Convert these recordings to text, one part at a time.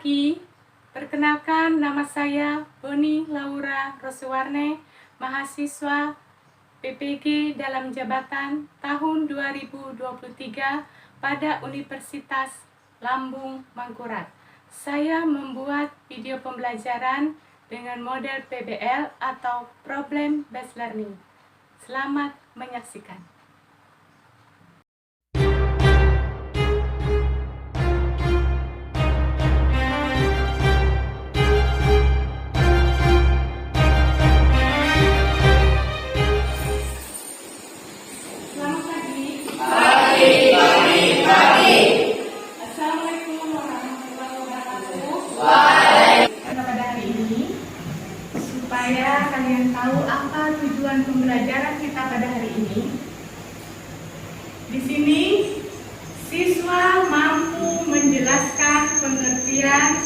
pagi, perkenalkan nama saya Boni Laura Rosuwarne, mahasiswa PPG dalam jabatan tahun 2023 pada Universitas Lambung Mangkurat. Saya membuat video pembelajaran dengan model PBL atau Problem Based Learning. Selamat menyaksikan. Supaya kalian tahu apa tujuan pembelajaran kita pada hari ini. Di sini siswa mampu menjelaskan pengertian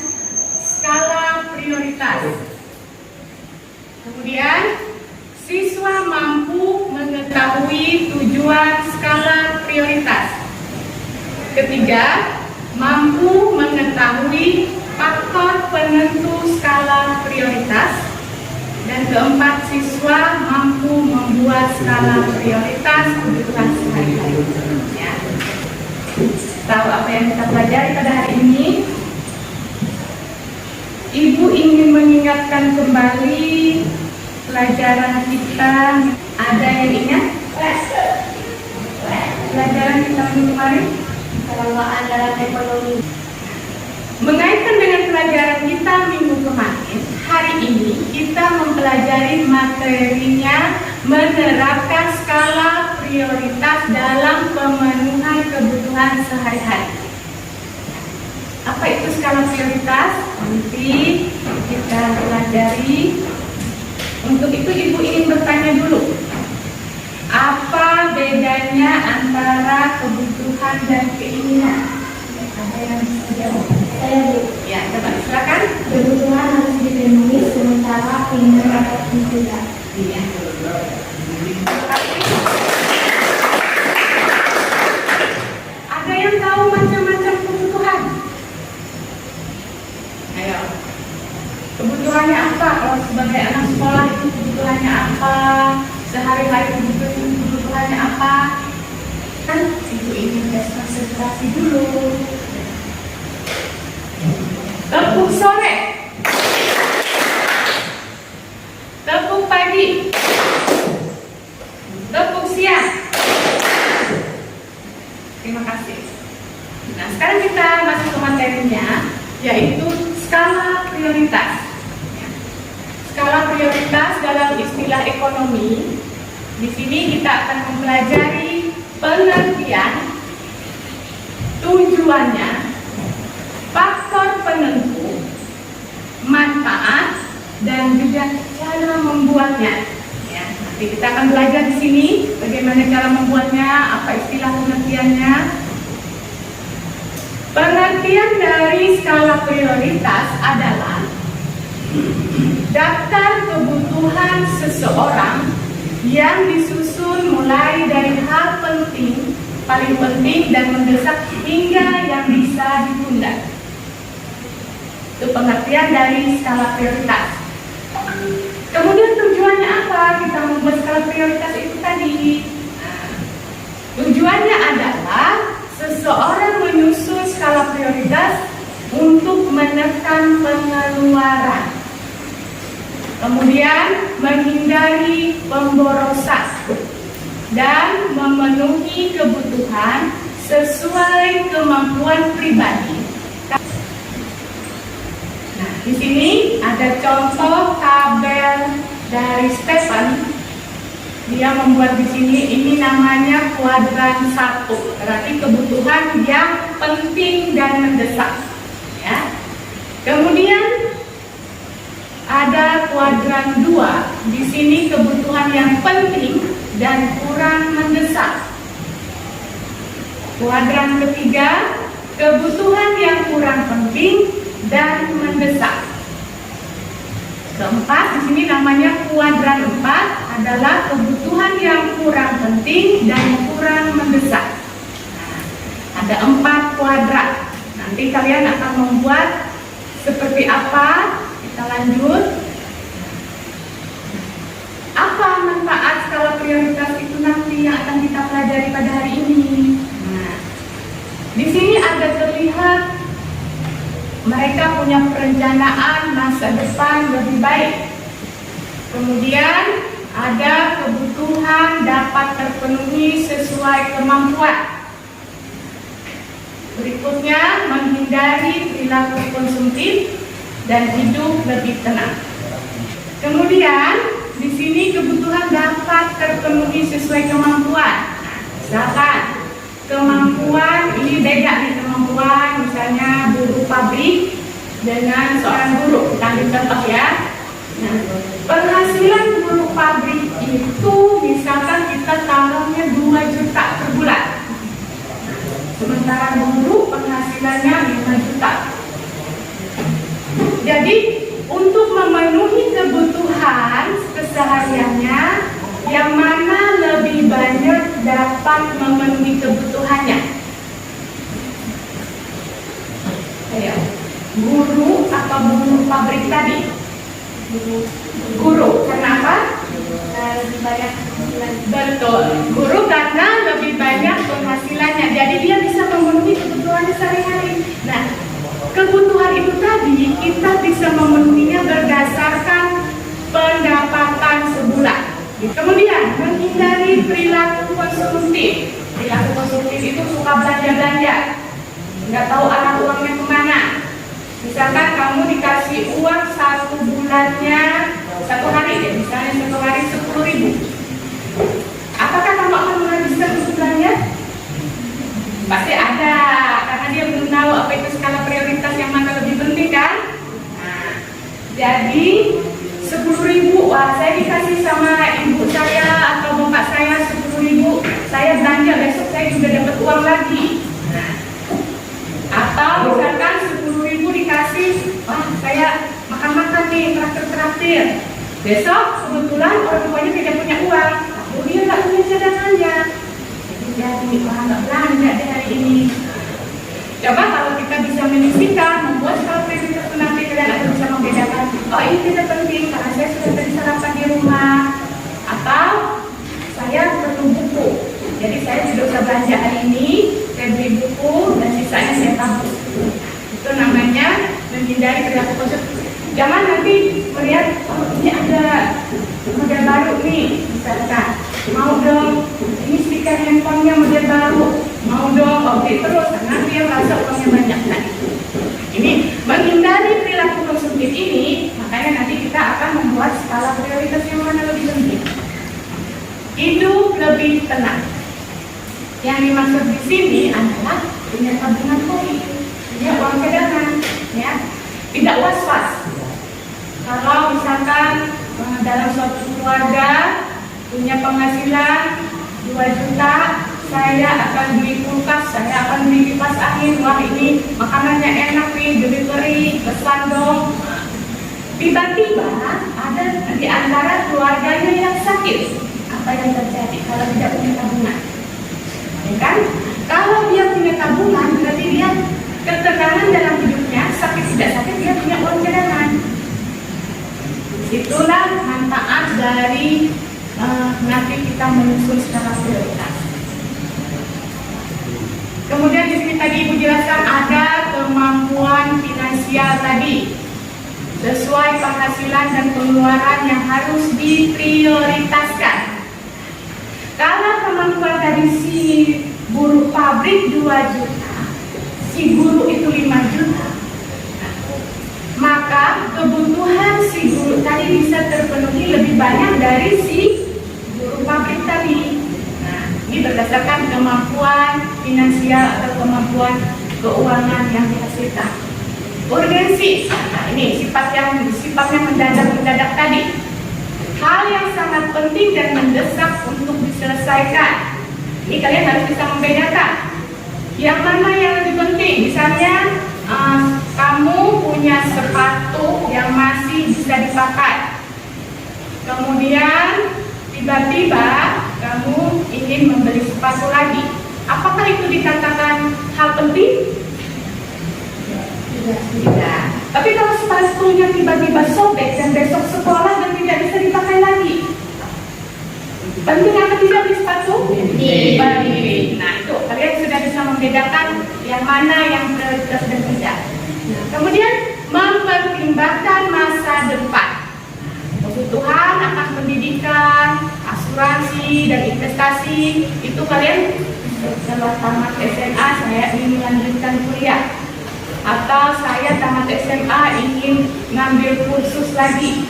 skala prioritas. Kemudian siswa mampu mengetahui tujuan skala prioritas. Ketiga, mampu mengetahui faktor penentu skala prioritas. Dan keempat, siswa mampu membuat skala prioritas kebutuhan sehari-hari. Ya. Tahu apa yang kita pelajari pada hari ini? Ibu ingin mengingatkan kembali pelajaran kita. Ada yang ingat? Pelajaran kita minggu kemarin? Pengelolaan dalam ekonomi. Mengaitkan dengan pelajaran kita minggu kemarin, hari ini kita mempelajari materinya menerapkan skala prioritas dalam pemenuhan kebutuhan sehari-hari. Apa itu skala prioritas? Nanti kita pelajari. Untuk itu Ibu ingin bertanya dulu. Apa bedanya antara kebutuhan dan keinginan? Ada yang bisa jawab? Saya Bu. Ya, coba silakan. Kebutuhan harus dipenuhi sementara keinginan dapat tidak. Iya. Ada yang tahu macam-macam kebutuhan? Ayo. Kebutuhannya apa? Kalau sebagai anak sekolah itu kebutuhannya apa? Sehari-hari kebutuhannya apa? Kan Ibu ingin tes konsentrasi dulu. Tepuk sore, tepuk pagi, tepuk siang. Terima kasih. Nah, sekarang kita masuk ke materinya, yaitu skala prioritas. Skala prioritas dalam istilah ekonomi. Di sini kita akan mempelajari pengertian, tujuannya, faktor penentu, manfaat, dan juga cara membuatnya. Ya, nanti kita akan belajar di sini bagaimana cara membuatnya, apa istilah pengertiannya. Pengertian dari skala prioritas adalah daftar kebutuhan seseorang yang disusun mulai dari hal penting, paling penting dan mendesak hingga yang bisa ditunda. Itu pengertian dari skala prioritas. Kemudian tujuannya apa kita membuat skala prioritas itu tadi? Nah, tujuannya adalah seseorang menyusun skala prioritas untuk menekan pengeluaran. Kemudian menghindari pemborosan dan memenuhi kebutuhan sesuai kemampuan pribadi. Nah, di sini ada contoh tabel dari Stephen. Dia membuat di sini, ini namanya kuadran 1. Berarti kebutuhan yang penting dan mendesak. Ya. Kemudian ada kuadran 2. Di sini kebutuhan yang penting dan kurang mendesak. Kuadran ketiga, kebutuhan yang kurang penting dan mendesak. Keempat, di sini namanya kuadran 4 adalah kebutuhan yang kurang penting dan kurang mendesak. Nah, ada 4 kuadran. Nanti kalian akan membuat Seperti apa? Kita lanjut. Apa manfaat skala prioritas itu nanti yang akan kita pelajari pada hari ini? Nah, di sini ada terlihat mereka punya perencanaan masa depan lebih baik. Kemudian ada kebutuhan dapat terpenuhi sesuai kemampuan. Berikutnya, menghindari perilaku konsumtif dan hidup lebih tenang. Kemudian, di sini kebutuhan dapat terpenuhi sesuai kemampuan. Misalkan, kemampuan ini beda nih kemampuan, misalnya buruh pabrik dengan seorang guru. Kita ambil contoh ya. Nah, penghasilan buruh pabrik itu misalkan kita taruhnya 2 juta per bulan. Sementara guru penghasilannya 5 juta. Jadi untuk memenuhi kebutuhan kesehariannya, yang mana lebih banyak dapat memenuhi kebutuhannya? Ayo, guru atau buruh pabrik tadi? Guru, kenapa? Lebih banyak penghasilan. Betul, guru karena lebih banyak penghasilannya, jadi dia bisa memenuhi kebutuhannya sehari-hari. Nah, kebutuhan itu tadi kita bisa memenuhinya berdasarkan pendapatan sebulan. Kemudian, menghindari perilaku konsumtif. Perilaku konsumtif itu suka belanja-belanja, nggak tahu arah uangnya kemana. Misalkan kamu dikasih uang 1 bulannya, 1 hari ya, misalnya 1 hari 10.000. Apakah kamu akan menghabiskan sebulannya? Pasti ada, karena dia belum tahu apa itu skala prioritas yang mana lebih penting kan? Nah, jadi 10.000, wah saya dikasih sama ibu saya atau bapak saya 10.000, saya belanja besok saya juga dapat uang lagi. Nah, atau misalkan 10.000 dikasih, wah saya makan-makan nih, traktir-traktir. Besok kebetulan orang tuanya tidak punya uang, dia nggak punya cadangannya. Jadi wah nggak belanja deh hari ini. Coba kalau kita bisa menyisihkan, membuat skala prioritas itu nanti kalian akan bisa membedakan. Oh ini tidak penting karena saya sudah tadi sarapan di rumah, atau saya perlu buku. Jadi saya tidak usah belanja hari ini, saya beli buku dan sisanya saya tabung. Itu namanya menghindari perilaku konsumtif. Jangan nanti melihat, oh ini ada model baru nih, misalkan mau dong, ini speaker handphonenya model baru, mau dong, oke terus, karena dia merasa uangnya banyak. Nah, ini menghindari perilaku konsumtif ini, makanya nanti kita akan membuat skala prioritas yang mana lebih penting. Hidup lebih tenang. Yang dimaksud di sini adalah punya tabungan tadi, punya uang cadangan, ya, tidak was-was. Kalau misalkan dalam suatu keluarga punya penghasilan 2 juta, saya akan beli kulkas, saya akan beli kipas angin, wah ini makanannya enak nih, delivery, pesan dong. Tiba-tiba ada di antara keluarganya yang sakit. Apa yang terjadi kalau tidak punya tabungan? Ya kan? Kalau dia punya tabungan, berarti dia ketenangan dalam hidupnya, sakit tidak sakit dia punya uang cadangan. Itulah manfaat dari nanti kita menyusun skala prioritas. Kemudian di sini tadi Ibu jelaskan ada kemampuan finansial tadi, sesuai penghasilan dan pengeluaran yang harus diprioritaskan. Kalau kemampuan tadi si buruh pabrik 2 juta, si guru itu 5 juta, maka kebutuhan si guru tadi bisa terpenuhi lebih banyak dari si buruh pabrik tadi. Nah, ini berdasarkan kemampuan finansial atau kemampuan keuangan yang dihasilkan. Urgensi, nah ini sifatnya mendadak tadi. Hal yang sangat penting dan mendesak untuk diselesaikan. Ini kalian harus bisa membedakan yang mana yang lebih penting. Misalnya kamu punya sepatu yang masih bisa dipakai, kemudian tiba-tiba kamu ingin membeli sepatu lagi. Apakah itu dikatakan hal penting? Tidak. Tapi kalau sepatunya tiba-tiba sobek dan besok sekolah dan tidak bisa dipakai lagi, penting apa tidak beli sepatu? Penting. Nah itu kalian sudah bisa membedakan yang mana yang prioritas dan tidak. Nah, kemudian mempertimbangkan masa depan, kebutuhan akan pendidikan, asuransi dan investasi. Itu kalian setelah tamat SMA saya ingin melanjutkan kuliah, atau saya tamat SMA ingin ngambil kursus lagi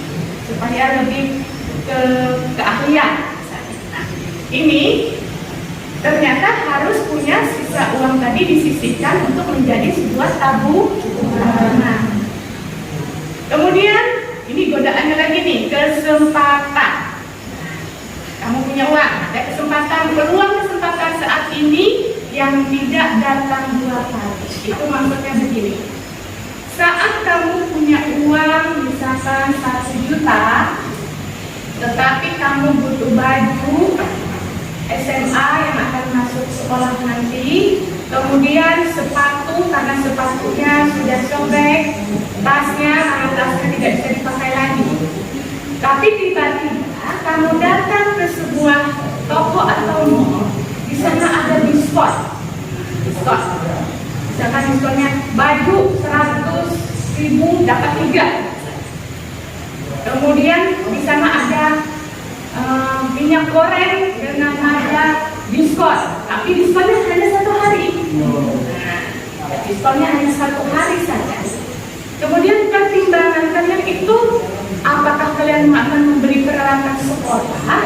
supaya lebih keahlian. Nah, ini ternyata harus punya sisa uang tadi disisihkan untuk menjadi sebuah tabungan. Kemudian ini godaannya lagi nih, kesempatan. Kamu punya uang, ada kesempatan, peluang kesempatan saat ini yang tidak datang dua kali. Itu maksudnya begini. Saat kamu punya uang misalkan 1 juta, tetapi kamu butuh baju SMA yang akan masuk sekolah nanti, kemudian sepatu karena sepatunya sudah sobek, tasnya karena tasnya tidak bisa dipakai lagi. Tapi tiba-tiba kamu datang ke sebuah toko atau mall, di sana ada diskon. Misalkan diskonnya baju 100.000 dapat 3. Kemudian di sana ada minyak goreng dengan harga diskon, tapi diskonnya hanya 1 hari. Nah, diskonnya hanya 1 hari saja. Kemudian pertimbangan kalian itu, apakah kalian akan membeli peralatan sekolah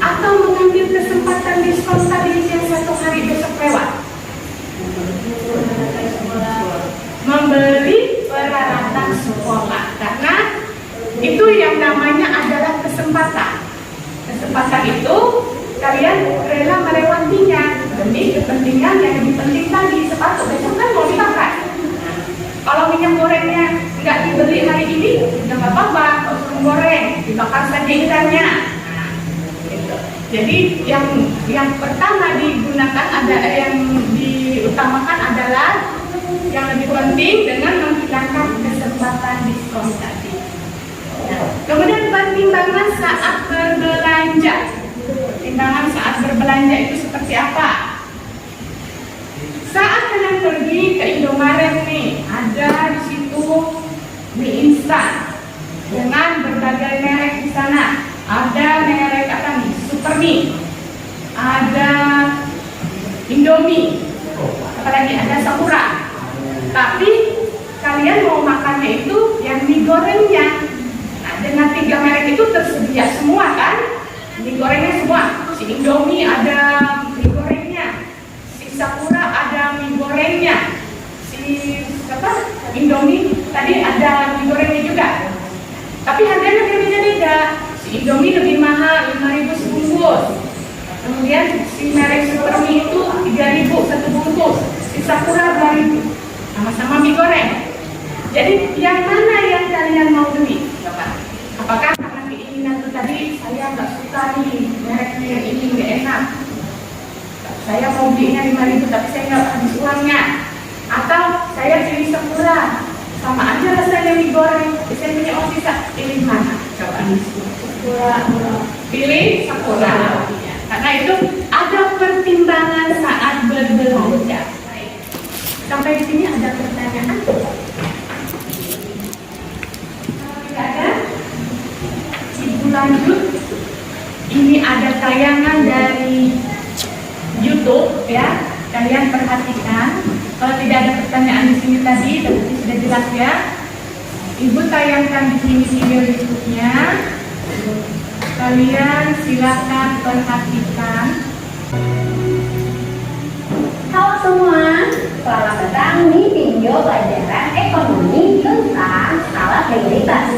atau mengambil kesempatan diskon tadi yang 1 hari besok lewat? Membeli peralatan sekolah, karena itu yang namanya adalah kesempatan. Kesempatan itu kalian rela melewatinya demi kepentingan yang lebih penting tadi. Sepatu besok kan mau dipakai. Kalau minyak gorengnya nggak dibeli hari ini, nggak apa-apa, kalau suruh goreng, dibakar saja ikannya. Nah, gitu. Jadi yang pertama digunakan ada yang diutamakan adalah yang lebih penting dengan menghilangkan kesempatan diskon tadi. Nah, kemudian pertimbangan saat berbelanja. Pertimbangan saat berbelanja itu seperti apa? Saat kalian pergi ke Indomaret nih, ada di situ mie instan dengan berbagai merek di sana. Ada merek apa nih? Super Mie, ada Indomie, apalagi ada Sakura. Tapi kalian mau makannya itu yang mie gorengnya. Nah, dengan 3 merek itu tersedia semua kan? Mie gorengnya semua. Si Indomie ada mie gorengnya, si Sakura ada mie gorengnya, si Indomie tadi ada mie gorengnya juga. Tapi harganya berbeda-beda. Si Indomie lebih mahal, 5.000 sebungkus. Kemudian si merek Super Mie itu 3.000 satu bungkus. Si Sakura 2.000. Sama-sama mie goreng. Jadi yang mana yang kalian mau beli? Coba. Apakah karena keinginan itu tadi, saya nggak suka nih mereknya yang ini nggak enak, saya mau belinya 5.000 tapi saya nggak habis uangnya, atau saya pilih Sakura, sama aja rasanya mie goreng, saya punya uang sisa, pilih mana? Coba. Sakura. Pilih Sakura. Ya, karena itu ada pertimbangan saat berbelanja. Sampai di sini ada pertanyaan? Tidak ada? Ibu lanjut. Ini ada tayangan dari YouTube ya. Kalian perhatikan. Kalau tidak ada pertanyaan di sini tadi, berarti sudah jelas ya. Ibu tayangkan di sini video YouTube-nya. Kalian silakan perhatikan. Halo semua, selamat datang di video pelajaran ekonomi tentang skala prioritas.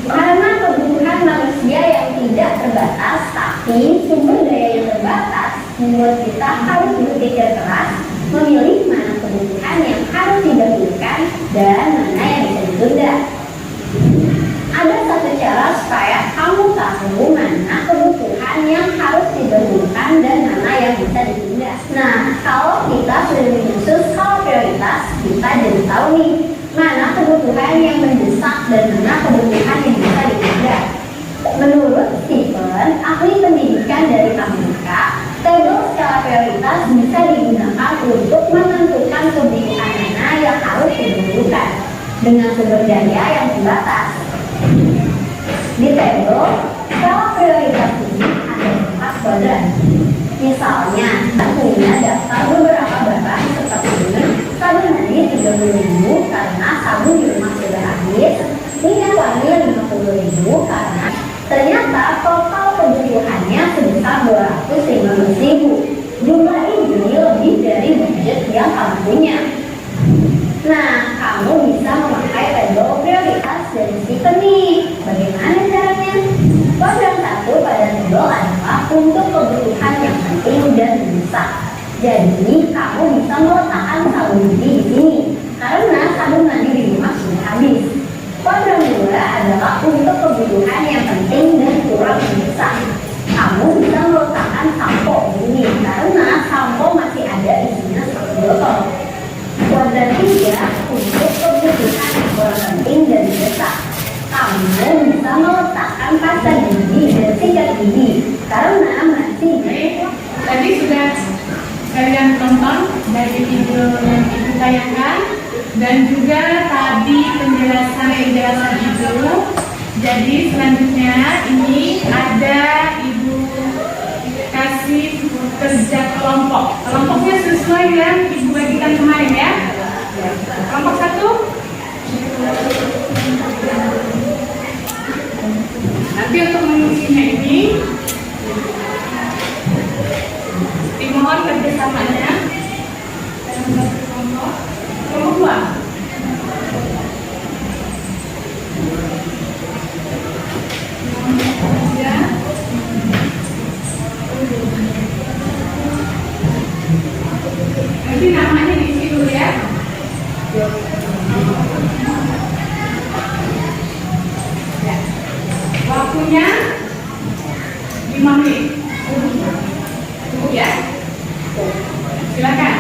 Karena kebutuhan manusia yang tidak terbatas, tapi sumber daya yang terbatas, membuat kita harus berpikir keras, memilih mana kebutuhan yang harus didahulukan dan mana yang bisa ditunda. Ada satu cara supaya kamu tahu mana kebutuhan yang harus didahulukan dan mana yang bisa ditunda. Nah, kalau kita sudah menyusun skala prioritas, kita jadi tahu nih mana dengan sumber daya yang terbatas. Di tabel, skala prioritas ini ada 4 kuadran. Misalnya, kita punya daftar beberapa barang seperti ini, sabun mandi 30.000 karena sabun di rumah sudah habis, minyak wangi 50.000 karena ternyata total kebutuhannya sebesar 215.000. Jumlah ini lebih dari budget yang kamu punya. Nah, kamu bisa memakai tabel prioritas dari Stephen nih. Bagaimana caranya? Kuadran 1 pada tabel adalah untuk kebutuhan yang penting dan mendesak. Jadi, kamu bisa meletakkan sabun mandi di sini karena sabun mandi di rumah sudah habis. Kuadran 2 adalah untuk kebutuhan yang penting dan kurang mendesak. Kamu bisa meletakkan sampo di sini karena sampo masih ada isinya 1 botol. Kuadran 3 untuk kebutuhan yang kurang penting dan mendesak. Kamu bisa meletakkan pasta gigi dan sikat gigi karena masih Tadi sudah kalian tonton dari video yang ibu tayangkan dan juga tadi penjelasan itu. Jadi selanjutnya ini ada ibu kasih kerja kelompok. Kelompoknya sesuai yang ibu bagikan kemarin ya. Kelompok 1. Nanti untuk mengisinya ini dimohon kerjasamanya dalam satu kelompok. Kelompok 2. Nanti namanya diisi dulu ya. Waktunya 5 menit. Cukup ya? Silakan.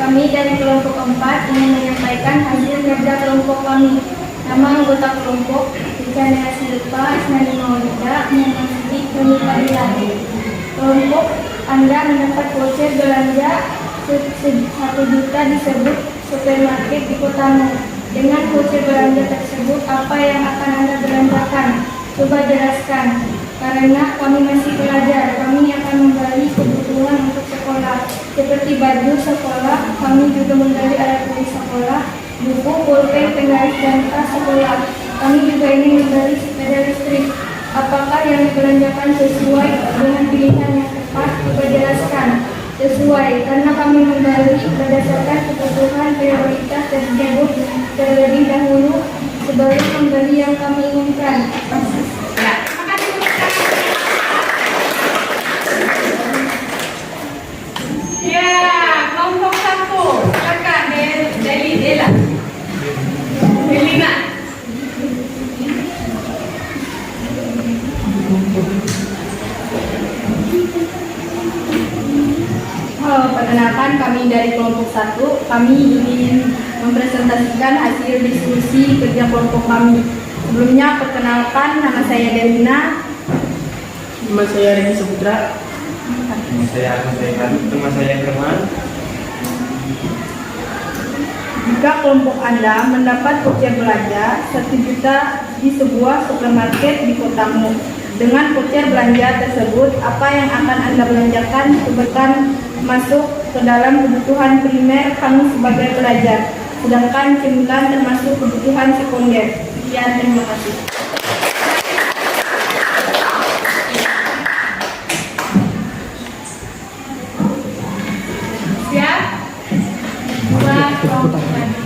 Kami dari kelompok 4 ingin menyampaikan hasil kerja kelompok kami. Nama anggota kelompok Ika Silva, Isnani Maulida, Muhammad Siddiq, Doni Fadila. Kelompok Anda mendapat voucher belanja 1 juta disebut supermarket di kotamu. Dengan voucher belanja tersebut, apa yang akan Anda belanjakan? Coba jelaskan. Karena kami masih pelajar, kami akan membeli kebutuhan untuk sekolah, seperti baju sekolah. Kami juga membeli alat tulis sekolah, buku, pulpen, penggaris, dan tas sekolah. Kami juga ingin membeli sepeda listrik. Apakah yang dibelanjakan sesuai dengan pilihan yang tepat? Coba jelaskan. Sesuai, karena kami membeli berdasarkan kebutuhan prioritas tersebut terlebih dahulu sebelum membeli yang kami inginkan. Ya, 1, kami ingin mempresentasikan hasil diskusi kerja kelompok kami. Sebelumnya, perkenalkan, nama saya Delina. Nama saya Regi Saputra. Nama saya Agus Rehan. Nama saya Herman. Jika kelompok Anda mendapat voucher belanja 1 juta di sebuah supermarket di kotamu, dengan voucher belanja tersebut, apa yang akan Anda belanjakan sebutkan masuk ke dalam kebutuhan primer kamu sebagai pelajar, sedangkan cemilan termasuk kebutuhan sekunder. Sekian, terima kasih. Siap? Dua kelompok lagi.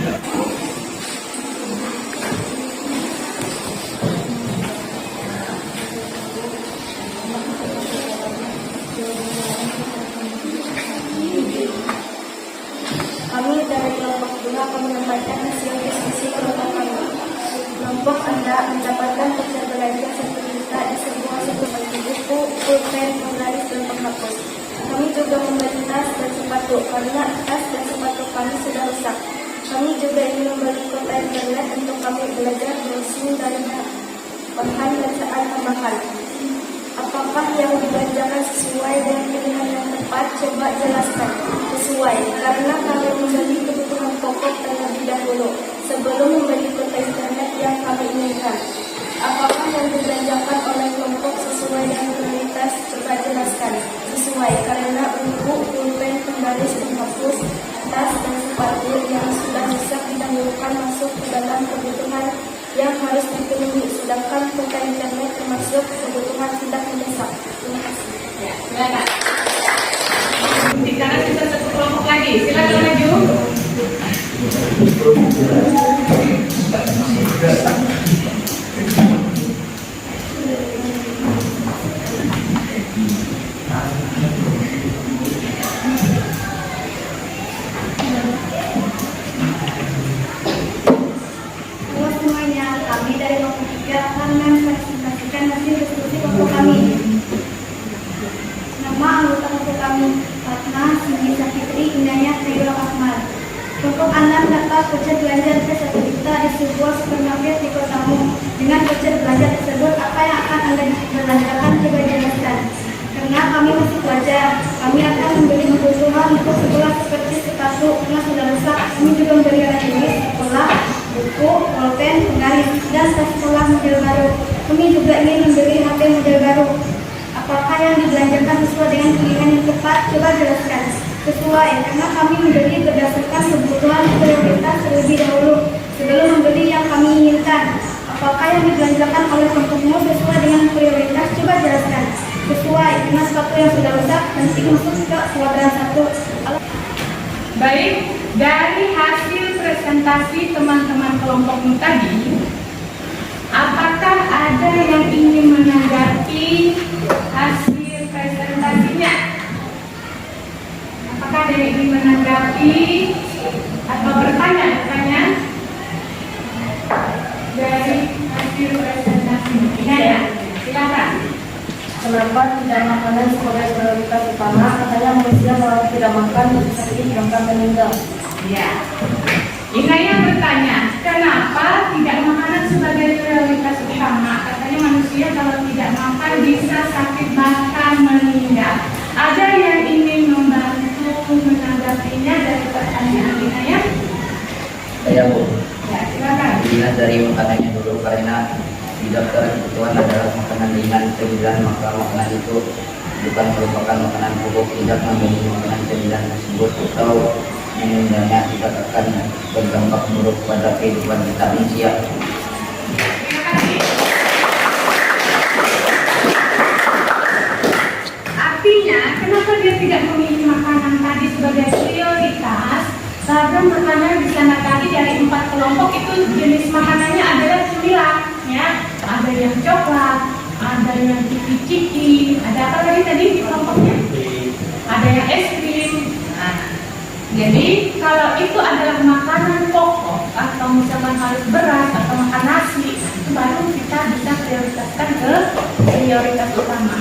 Kami dari kelompok 2 akan menyampaikan hasil diskusi kelompok kami. Kelompok Anda mendapatkan voucher belanja 1 juta di sebuah supermarket buku, pulpen, penggaris, dan penghapus. Kami juga membeli tas dan sepatu karena tas dan sepatu kami sudah rusak. Kami juga ingin membeli kuota internet untuk kami belajar browsing dan bahan bacaan tambahan. Apakah yang dibelanjakan sesuai dengan pilihan yang tepat? Coba jelaskan. Sesuai, karena kami membeli kebutuhan pokok terlebih dahulu sebelum membeli kuota internet yang kami inginkan. Apakah yang dibelanjakan oleh kelompok sesuai dengan prioritas? Coba jelaskan. Sesuai, karena buku, pulpen, penggaris, penghapus, tas, dan sepatu yang sudah rusak didahulukan masuk ke dalam kebutuhan yang harus dipenuhi, sedangkan kuota internet termasuk kebutuhan tidak mendesak. Terima kasih. Ya, silakan. Di kanan kita satu kelompok lagi. Silakan maju. Halo semuanya, kami dari kelompok 3 akan mempresentasikan hasil diskusi kelompok kami. Nama anggota kelompok kami, Ratna, Sindi Sakitri, Inayah, Trio Ahmad. Kelompok Anda mendapat voucher belanja 1 juta di sebuah supermarket di kotamu. Dengan voucher belanja tersebut, apa yang akan Anda belanjakan? Coba jelaskan. Karena kami masih pelajar, kami akan membeli kebutuhan untuk sekolah seperti sepatu karena sudah rusak. Kami juga membeli alat tulis sekolah, buku, pulpen, penggaris, dan tas sekolah model baru. Kami juga ingin membeli HP model baru. Apakah yang dibelanjakan sesuai dengan pilihan yang tepat? Coba jelaskan. Sesuai, karena kami membeli berdasarkan kebutuhan prioritas terlebih dahulu sebelum membeli yang kami inginkan. Apakah yang dibelanjakan oleh kelompokmu sesuai dengan prioritas? Coba jelaskan. Sesuai, karena sepatu yang sudah rusak nanti masuk ke kuadran 1. Baik, dari hasil presentasi teman-teman kelompokmu tadi, apakah ada yang ingin menanggapi hasil presentasinya? Apakah ada yang ingin menanggapi atau bertanya dari hasil presentasinya? Ya, silakan. Kenapa tidak makanan sebagai prioritas utama? Katanya manusia kalau tidak makan bisa sakit bahkan meninggal. Ya. Inaya bertanya, kenapa tidak makanan sebagai prioritas utama? Katanya manusia kalau tidak makan bisa sakit bahkan meninggal. Ada yang ingin membantu menanggapinya dari pertanyaan Inaya? Saya Bu, Ya, silakan. dilihat dari makanannya dulu karena di daftar kebutuhan adalah makanan ringan cemilan, maka makanan itu bukan merupakan makanan pokok, tidak memiliki makanan cemilan tersebut atau menundanya tidak akan berdampak buruk pada kehidupan kita manusia. Terima kasih. Artinya, kenapa dia tidak memilih makanan tadi sebagai prioritas? Karena makanan di sana tadi dari 4 kelompok itu jenis makanannya adalah cemilan, ya. Ada yang coklat, ada yang ciki-ciki, ada apa lagi tadi di kelompoknya? Ada yang es krim. Nah, jadi kalau itu adalah makanan pokok atau misalkan harus beras atau makan nasi, itu baru kita bisa prioritaskan ke prioritas utama.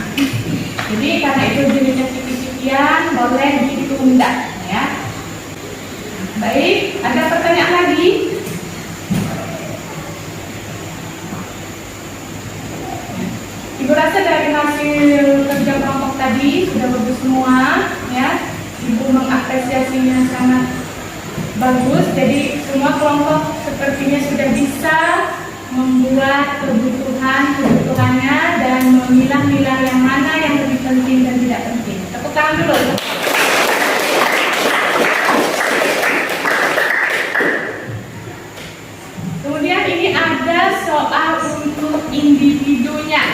Jadi karena itu jenisnya ciki-cikian boleh ditunda, ya. Baik, ada pertanyaan lagi? Ibu rasa dari hasil kerja kelompok tadi sudah bagus semua, ya. Ibu mengapresiasinya sangat bagus. Jadi semua kelompok sepertinya sudah bisa membuat kebutuhannya dan memilah-milah yang mana yang lebih penting dan tidak penting. Tepuk tangan dulu. Kemudian ini ada soal untuk individunya,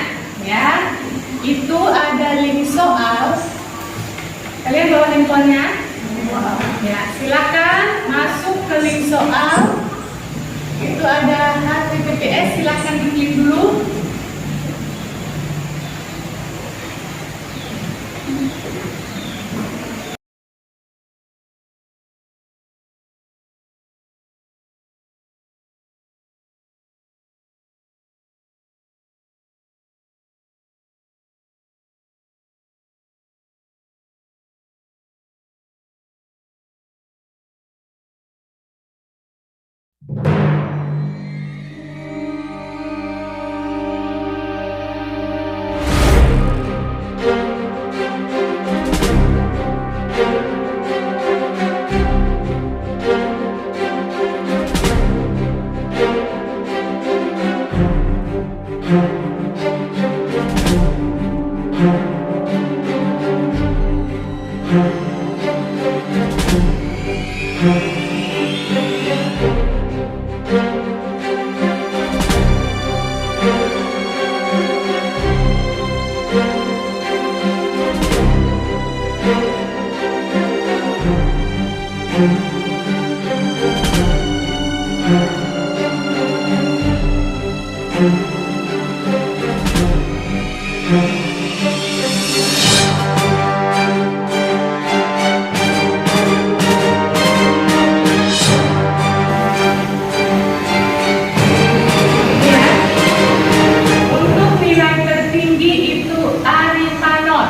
ya. Itu ada link soal. Kalian bawa handphonenya? Ya, silakan masuk ke link soal. Itu ada HTTPS, silakan diklik dulu. Untuk nilai tertinggi itu Arifanor.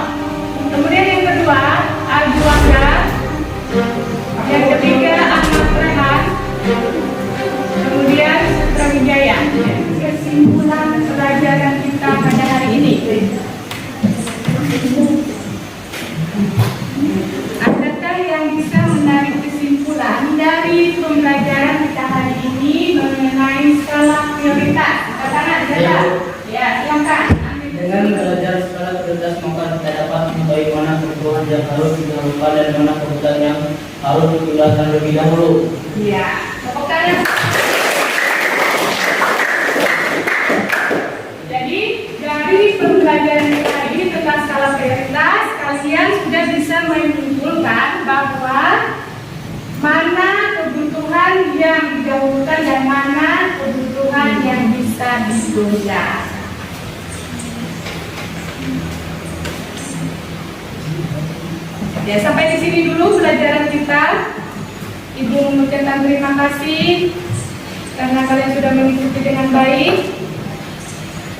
Kemudian yang kedua Ajuanda. Yang ketiga Ahmad Rehan. Kemudian Sutrawijaya. Kesimpulan pelajaran kita pada hari ini. Adakah yang bisa menarik kesimpulan dari pembelajaran kita hari ini mengenai skala prioritas? Katakan saja. Ya, silakan. Dengan belajar skala prioritas maka kita dapat mengetahui mana kebutuhan yang harus didahulukan dan mana kebutuhan yang harus ditundukkan lebih dahulu. Ya, tepuk tangan. Jadi dari pembelajaran kita hari ini tentang skala prioritas, kalian sudah bisa menyimpulkan bahwa mana kebutuhan yang didahulukan dan mana kebutuhan yang bisa ditunda. Ya, sampai di sini dulu pelajaran kita. Ibu mengucapkan terima kasih karena kalian sudah mengikuti dengan baik.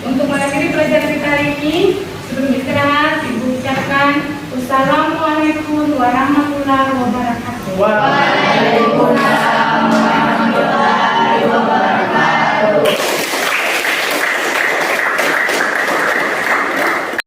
Untuk mengakhiri pelajaran kita hari ini, sebelum istirahat, Ibu ucapkan Wassalamualaikum warahmatullahi wabarakatuh. Waalaikumsalam warahmatullahi wabarakatuh.